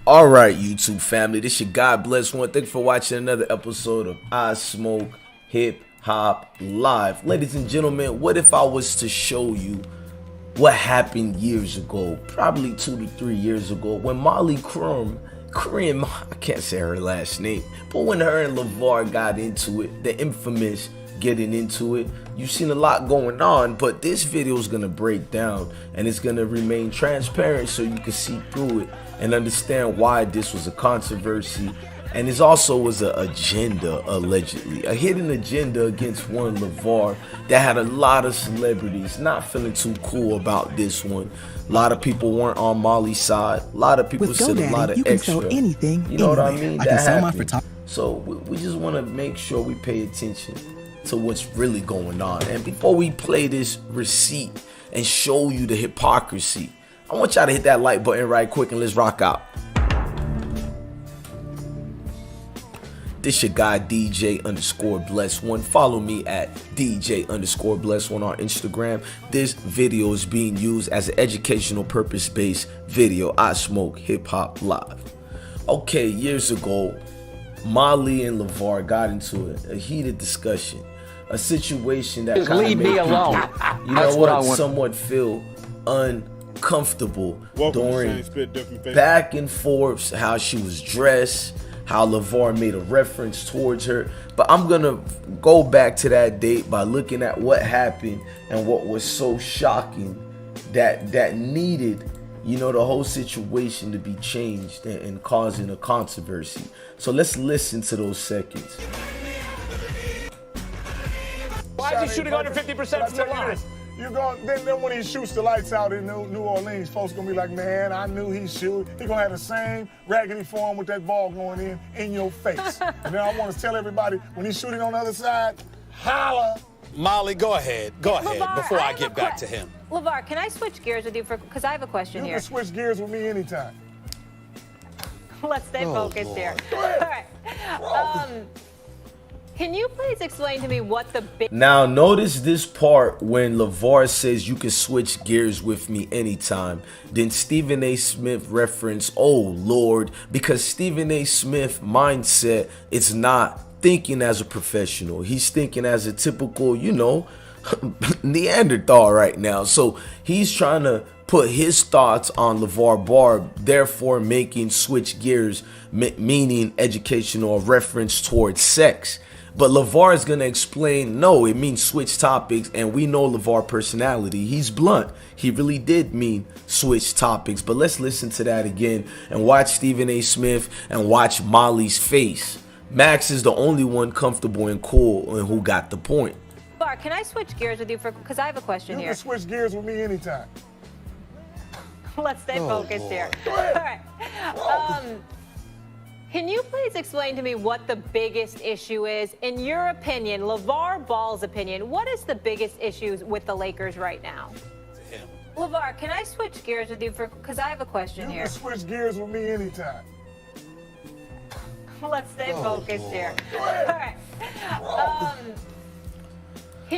All right, YouTube family, this your God Bless One. Thanks for watching another episode of IsmokeHiphop Live. Ladies and gentlemen, what if I was to show you what happened years ago, probably 2 to 3 years ago, when Molly Qerim, I can't say her last name, but when her and LeVar got into it, the infamous getting into it. You've seen a lot going on, but this video is gonna break down and it's gonna remain transparent so you can see through it and understand why this was a controversy. And it also was an agenda, allegedly, a hidden agenda against one LeVar that had a lot of celebrities not feeling too cool about this one. A lot of people weren't on Molly's side. A lot of people said a lot of you can extra. sell anything, you know what I mean? I can sell my photography. So we just want to make sure we pay attention to what's really going on. And before we play this receipt and show you the hypocrisy, I want y'all to hit that like button right quick and let's rock out. This your guy DJ_Bless1. Follow me at DJ_Bless1 on Instagram. This video is being used as an educational purpose-based video. I smoke hip hop live. Okay, years ago, Molly and LeVar got into a heated discussion. A situation that kind of made people, you know what, somewhat feel uncomfortable during back and forth, how she was dressed, how LeVar made a reference towards her. But I'm gonna go back to that date by looking at what happened and what was so shocking that needed, you know, the whole situation to be changed and causing a controversy. So let's listen to those seconds. Why is he shooting under 50% from the line? You go then when he shoots the lights out in New Orleans, folks gonna be like, man, I knew he'd shoot. He gonna have the same raggedy form with that ball going in your face. And then I want to tell everybody, when he's shooting on the other side, holla. Molly, go ahead LeVar, before I get back to him. LeVar, can I switch gears with you because I have a question here? You can switch gears with me anytime. Let's stay focused here. All right. Can you please explain to me what the big... Now, notice this part when LeVar says you can switch gears with me anytime. Then Stephen A. Smith referenced, oh, Lord, because Stephen A. Smith mindset is not thinking as a professional. He's thinking as a typical, you know, Neanderthal right now. So he's trying to put his thoughts on LeVar Ball, therefore making switch gears, meaning educational reference towards sex. But LeVar is going to explain, no, it means switch topics, and we know LeVar personality. He's blunt. He really did mean switch topics. But let's listen to that again and watch Stephen A. Smith and watch Molly's face. Max is the only one comfortable and cool and who got the point. LeVar, can I switch gears with you because I have a question here? You can switch gears with me anytime. Let's stay focused here. All right. Can you please explain to me what the biggest issue is? In your opinion, LeVar Ball's opinion, what is the biggest issue with the Lakers right now? LeVar, can I switch gears with you because I have a question here? You can switch gears with me anytime. Let's stay focused here. All right.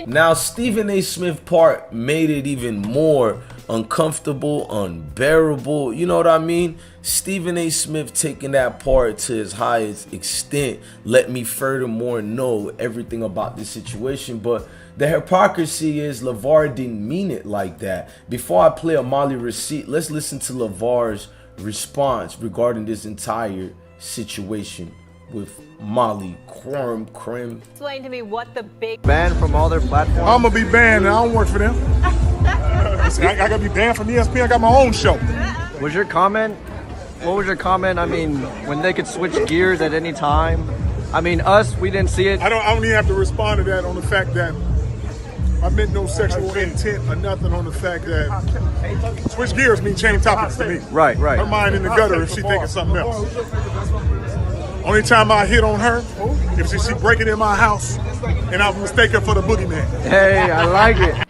Now, Stephen A. Smith part made it even more uncomfortable, unbearable. You know what I mean? Stephen A. Smith taking that part to his highest extent let me furthermore know everything about this situation. But the hypocrisy is LeVar didn't mean it like that. Before I play a Molly receipt, let's listen to LeVar's response regarding this entire situation with Molly Qerim. Explain to me what the big... Banned from all their platforms? I'm gonna be banned. I don't work for them. I gotta be banned from ESPN. I got my own show. Was your comment? What was your comment? I mean, when they could switch gears at any time. I mean, us, we didn't see it. I don't even have to respond to that on the fact that I meant no sexual intent or nothing on the fact that switch gears mean change topics to me. Right. Her mind in the gutter if she thinking something else. Only time I hit on her if she breaking in my house and I mistake her for the boogeyman. Hey, I like it.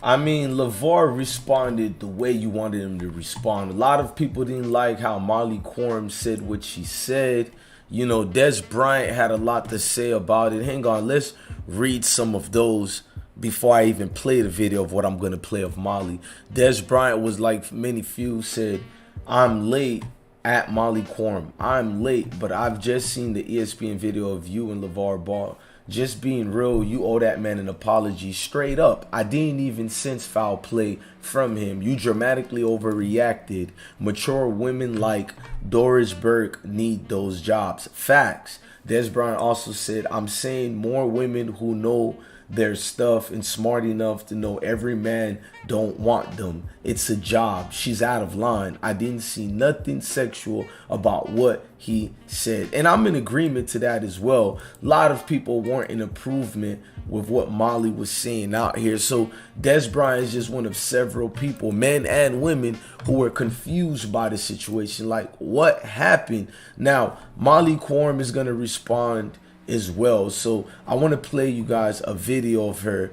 I mean, LeVar responded the way you wanted him to respond. A lot of people didn't like how Molly Qerim said what she said. You know, Des Bryant had a lot to say about it. Hang on, let's read some of those before I even play the video of what I'm going to play of Molly. Des Bryant was like many few said, I'm late at Molly Qerim. I'm late, but I've just seen the ESPN video of you and LeVar Ball. Just being real, you owe that man an apology straight up. I didn't even sense foul play from him. You dramatically overreacted. Mature women like Doris Burke need those jobs. Facts. Des Bryant also said, I'm saying more women who know their stuff and smart enough to know every man don't want them. It's a job. She's out of line. I didn't see nothing sexual about what he said. And I'm in agreement to that as well. A lot of people weren't in improvement with what Molly was saying out here. So Des Bryant is just one of several people, men and women, who were confused by the situation. Like, what happened? Now, Molly Qerim is going to respond as well. So I want to play you guys a video of her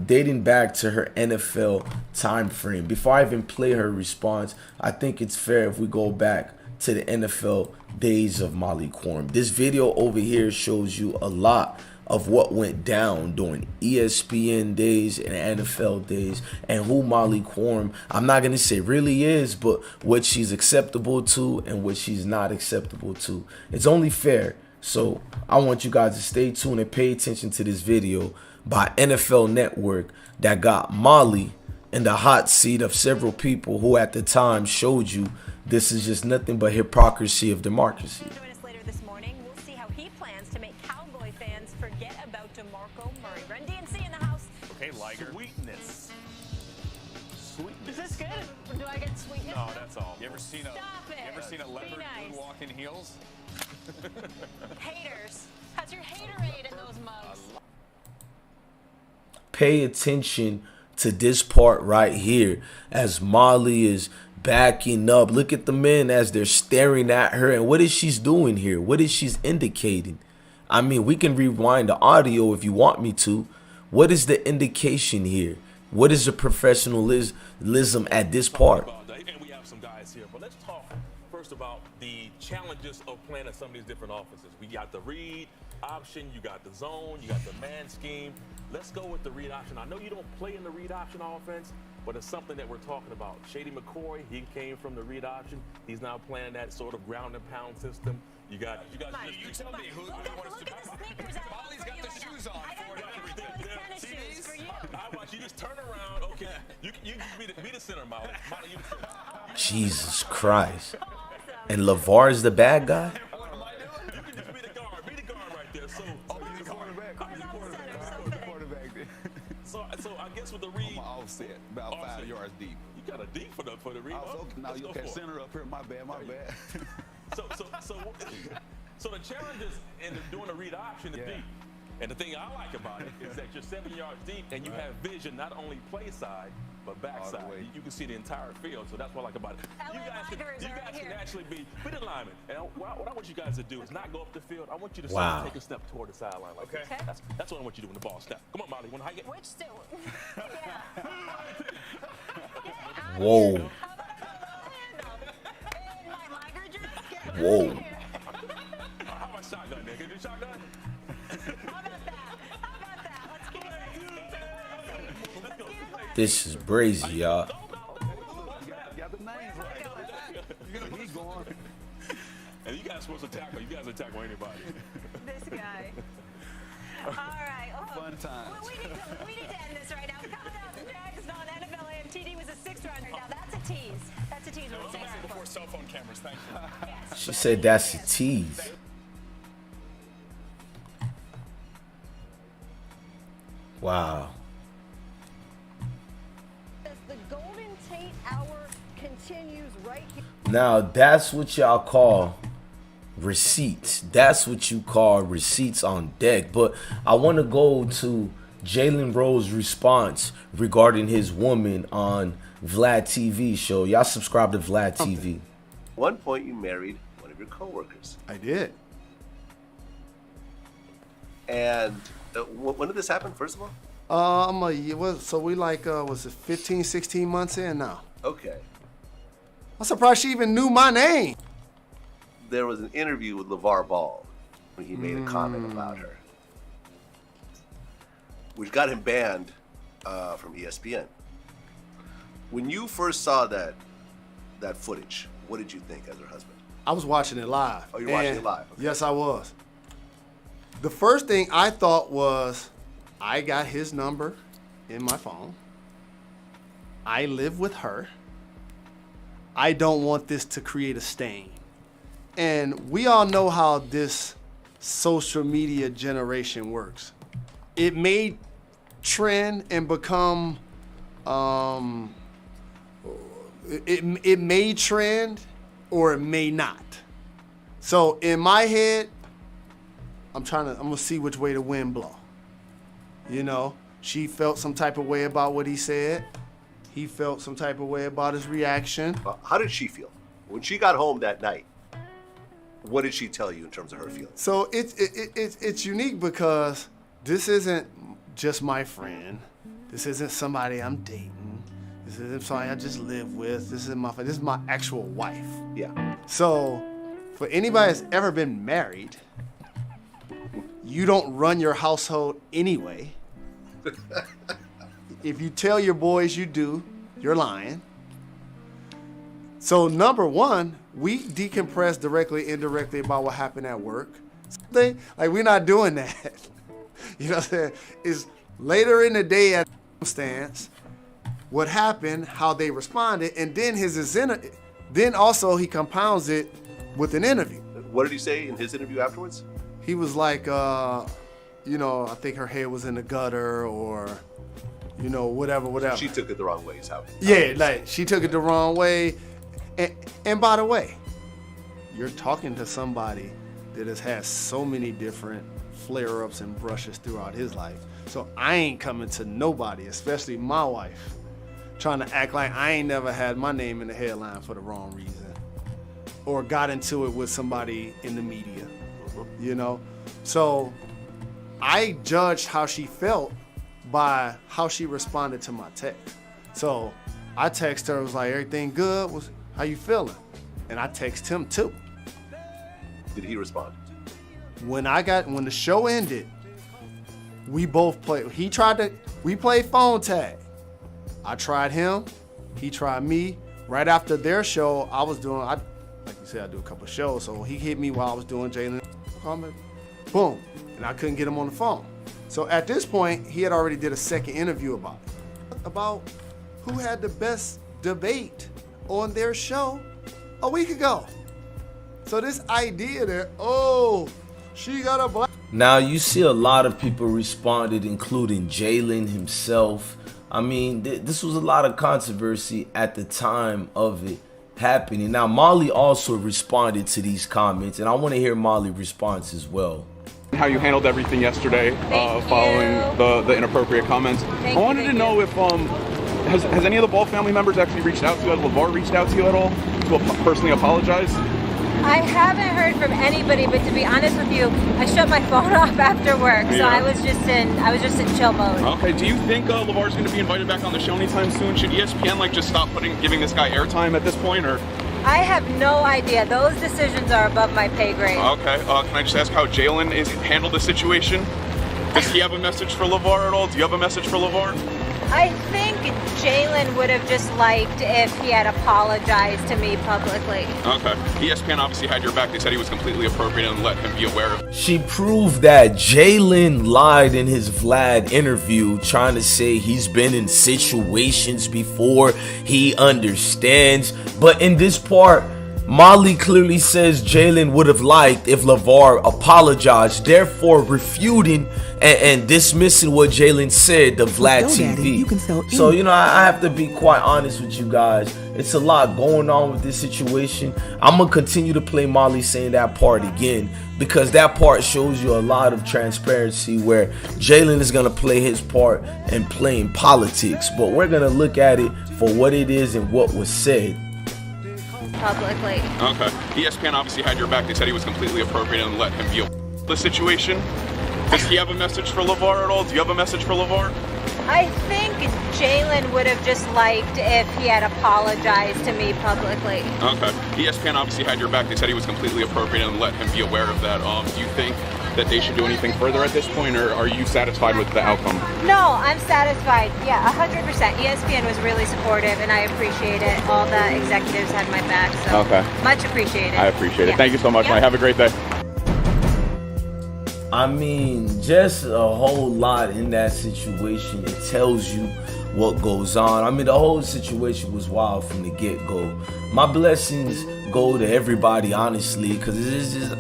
dating back to her NFL time frame. Before I even play her response, I think it's fair if we go back to the NFL days of Molly Qerim. This video over here shows you a lot of what went down during ESPN days and NFL days, and who Molly Qerim, I'm not going to say really is, but what she's acceptable to and what she's not acceptable to. It's only fair. So I want you guys to stay tuned and pay attention to this video by NFL Network that got Molly in the hot seat of several people who at the time showed you this is just nothing but hypocrisy of democracy. Join us later this morning. We'll see how he plans to make Cowboy fans forget about DeMarco Murray. Run DNC in the house. Okay, Liger. Sweetness. Is this good? Or do I get sweetness? No, that's all. You ever seen Stop it. You ever seen a leopard nice. walk in heels? Haters. How's your haterade in those mugs? Pay attention to this part right here as Molly is backing up. Look at the men as they're staring at her. And what is she doing here? What is she indicating? I mean, we can rewind the audio if you want me to. What is the indication here? What is the professionalism at this part? And we have some guys here, but let's talk first about the challenges of playing in some of these different offenses. We got the read option, you got the zone, you got the man scheme. Let's go with the read option. I know you don't play in the read option offense, but it's something that we're talking about. Shady McCoy, he came from the read option. He's now playing that sort of ground and pound system. You guys Tell me who wants to. Look at the sneakers I have Molly's for got you the right shoes now. on I got for those tennis shoes for you. I watch you just turn around. Okay, you just be the center, Molly. Molly, you the center. Jesus Christ. And LeVar is the bad guy? What am I doing? You can just be the guard. Be the guard right there. So, You're the quarterback. so I guess with the read, I'm offset, about 5 yards deep. you got a deep for the read. Oh, okay. Now Let's you go can for it. center up here. My bad. So the challenges in doing a read option is deep. And the thing I like about it is that you're 7 yards deep and you have vision not only play side, but backside. way. You can see the entire field, so that's what I like about it. You guys can actually be linemen. And what I want you guys to do is not go up the field. I want you to Wow. take a step toward the sideline. Like Okay. this. That's what I want you to do when the ball snap. Come on, Molly. You want to hike it? Which still? Whoa. How about in my Liger dress? Get Whoa. out of here. How about shotgun, nigga? Do shotgun? How about that? Let's get it. This is brazy, y'all. Got the names right. He's going. And you guys supposed to tackle. You guys will tackle anybody. This guy. All right. Oh, Fun times. we need to end this right now. Coming up next on NFL AM, TD was a 6th-rounder. Now that's a tease. That's a tease. We're saying Before cell phone cameras, thank you. She said that's a tease. Wow. The Golden Tate Hour continues right here. Now that's what y'all call receipts. That's what you call receipts on deck. But I want to go to Jalen Rose's response regarding his woman on Vlad TV show. Y'all subscribe to Vlad TV. At one point, you married one of your coworkers. I did. And when did this happen, first of all? I'm a year. So we was it 15, 16 months in now? Okay. I'm surprised she even knew my name. There was an interview with LeVar Ball when he made a comment about her, which got him banned from ESPN. When you first saw that footage, What did you think as her husband? I was watching it live. Oh, you're watching it live? Okay. Yes, I was. The first thing I thought was, I got his number in my phone. I live with her. I don't want this to create a stain. And we all know how this social media generation works. It may trend and become, it may trend or it may not. So in my head, I'm gonna see which way the wind blow. You know, she felt some type of way about what he said. He felt some type of way about his reaction. How did she feel when she got home that night? What did she tell you in terms of her feelings? So it's unique because this isn't just my friend. This isn't somebody I'm dating. This isn't somebody I just live with. This is my actual wife. Yeah. So for anybody that's ever been married, you don't run your household anyway. If you tell your boys you do, you're lying. So number one, we decompress directly, indirectly about what happened at work. Like, we're not doing that. You know what I'm saying? It's later in the day at the stance, what happened, how they responded, and then then also he compounds it with an interview. What did he say in his interview afterwards? He was like, you know, I think her head was in the gutter, or, you know, whatever. She took it the wrong way, is how. Yeah, like she took it the wrong way. And by the way, you're talking to somebody that has had so many different flare-ups and brushes throughout his life. So I ain't coming to nobody, especially my wife, trying to act like I ain't never had my name in the headline for the wrong reason, or got into it with somebody in the media, you know? So I judged how she felt by how she responded to my text. So I text her, was like, everything good? How you feeling? And I text him too. Did he respond? When the show ended, we both played. We played phone tag. I tried him, he tried me. Right after their show, I was doing, like you said, I do a couple of shows, so he hit me while I was doing Jalen. Boom, and I couldn't get him on the phone. So at this point, he had already did a second interview about who had the best debate on their show a week ago. So this idea that, she got a black. Now you see a lot of people responded, including Jalen himself. I mean, this was a lot of controversy at the time of it happening. Now Molly also responded to these comments, and I want to hear Molly's response as well. How you handled everything yesterday, following the inappropriate comments. I wanted to know if has any of the Ball family members actually reached out to you? Has LeVar reached out to you at all to personally apologize? I haven't heard from anybody, but to be honest with you, I shut my phone off after work, so I was just in chill mode. Okay. Do you think LeVar's going to be invited back on the show anytime soon? Should ESPN just stop giving this guy airtime at this point, or? I have no idea. Those decisions are above my pay grade. Okay. Can I just ask how Jalen handled the situation? Does he have a message for LeVar at all? Do you have a message for LeVar? I think Jalen would have just liked if he had apologized to me publicly. Okay. ESPN obviously had your back. They said he was completely appropriate and let him be aware of it. She proved that Jalen lied in his Vlad interview, trying to say he's been in situations before, he understands. But in this part, Molly clearly says Jalen would have liked if LeVar apologized, therefore refuting and dismissing what Jalen said to Vlad TV. So, you know, I have to be quite honest with you guys. It's a lot going on with this situation. I'm going to continue to play Molly saying that part again, because that part shows you a lot of transparency where Jalen is going to play his part and playing politics. But we're going to look at it for what it is and what was said. Publicly. Okay. ESPN obviously had your back. They said he was completely appropriate and let him be aware of the situation. Does he have a message for LeVar at all? Do you have a message for LeVar? I think Jalen would have just liked if he had apologized to me publicly. Okay. ESPN obviously had your back. They said he was completely appropriate and let him be aware of that. Do you think that they should do anything further at this point, or are you satisfied with the outcome? No, I'm satisfied. Yeah, 100%. ESPN was really supportive, and I appreciate it. All the executives had my back, so Okay. much appreciated. I appreciate it. Yeah. Thank you so much, Yeah. Mike. Have a great day. I mean, just a whole lot in that situation. It tells you what goes on. I mean, the whole situation was wild from the get-go. My blessings go to everybody, honestly, because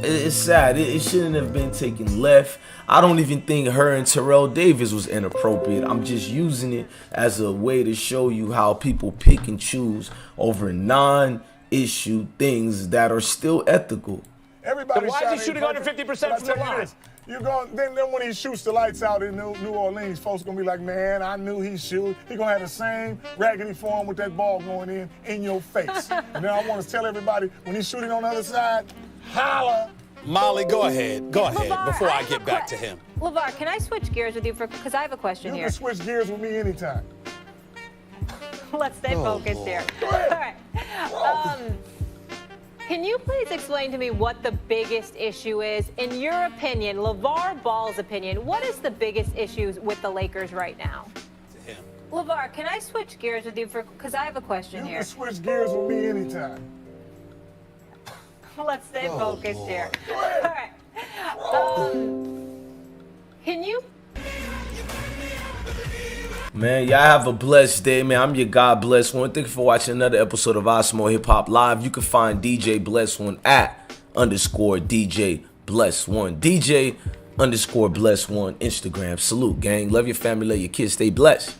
it's sad. It shouldn't have been taken left. I don't even think her and Terrell Davis was inappropriate. I'm just using it as a way to show you how people pick and choose over non-issue things that are still ethical. Everybody Then why is he shooting under 50% from the line? You're going, then when he shoots the lights out in New Orleans, folks gonna be like, man, I knew he shoot. He gonna have the same raggedy form with that ball going in your face. And then I want to tell everybody, when he's shooting on the other side, holla. Molly, go ahead. Go ahead LeVar, before I have get a back to him. LeVar, can I switch gears with you because I have a question You here. can switch gears with me anytime. Let's stay focused here. All right. Can you please explain to me what the biggest issue is? In your opinion, LeVar Ball's opinion, what is the biggest issues with the Lakers right now? To him. LeVar, can I switch gears with you because I have a question You here. can switch gears with me anytime. Let's stay focused here. All right. Can you? Man, y'all have a blessed day, man. I'm your God Bless One. Thank you for watching another episode of IsmokeHiphop Live. You can find DJ Bless One at _DJ Bless One. DJ _Bless One Instagram. Salute, gang. Love your family, love your kids. Stay blessed.